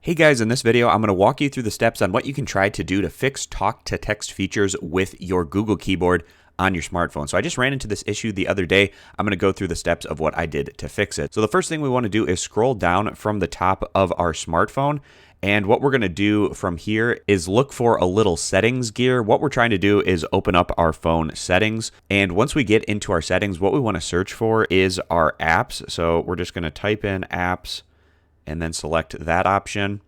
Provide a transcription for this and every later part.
Hey guys, in this video, I'm going to walk you through the steps on what you can try to do to fix talk-to-text features with your Google Keyboard on your smartphone. So I just ran into this issue the other day. I'm going to go through the steps of what I did to fix it. So the first thing we want to do is scroll down from the top of our smartphone. And what we're going to do from here is look for a little settings gear. What we're trying to do is open up our phone settings. And once we get into our settings, what we want to search for is our apps. So we're just going to type in apps and then select that option.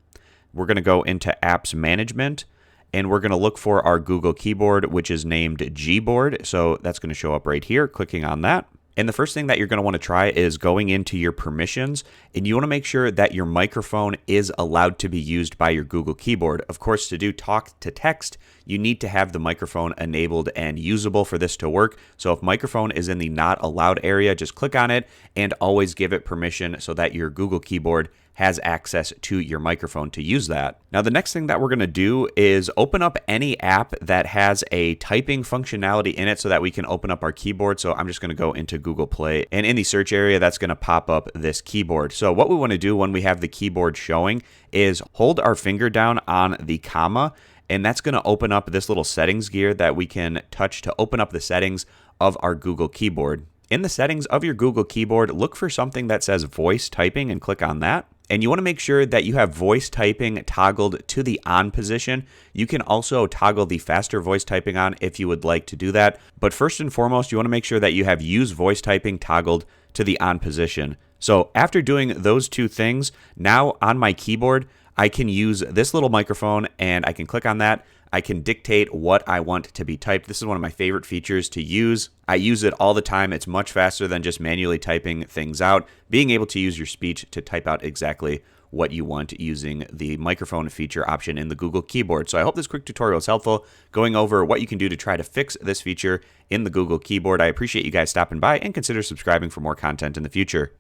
We're going to go into apps management and we're going to look for our Google Keyboard, which is named GBoard. So that's going to show up right here, clicking on that. And the first thing that you're going to want to try is going into your permissions, and you want to make sure that your microphone is allowed to be used by your Google Keyboard. Of course, to do talk to text, you need to have the microphone enabled and usable for this to work. So if microphone is in the not allowed area, just click on it and always give it permission so that your Google Keyboard has access to your microphone to use that. Now, the next thing that we're going to do is open up any app that has a typing functionality in it so that we can open up our keyboard. So I'm just going to go into Google Play, and in the search area, that's going to pop up this keyboard. So what we want to do when we have the keyboard showing is hold our finger down on the comma, and that's going to open up this little settings gear that we can touch to open up the settings of our Google Keyboard. In the settings of your Google Keyboard, look for something that says voice typing and click on that. And you want to make sure that you have voice typing toggled to the on position. You can also toggle the faster voice typing on if you would like to do that. But first and foremost, you want to make sure that you have use voice typing toggled to the on position. So after doing those two things, now on my keyboard, I can use this little microphone and I can click on that. I can dictate what I want to be typed. This is one of my favorite features to use. I use it all the time. It's much faster than just manually typing things out. Being able to use your speech to type out exactly what you want using the microphone feature option in the Google Keyboard. So I hope this quick tutorial is helpful, going over what you can do to try to fix this feature in the Google Keyboard. I appreciate you guys stopping by and consider subscribing for more content in the future.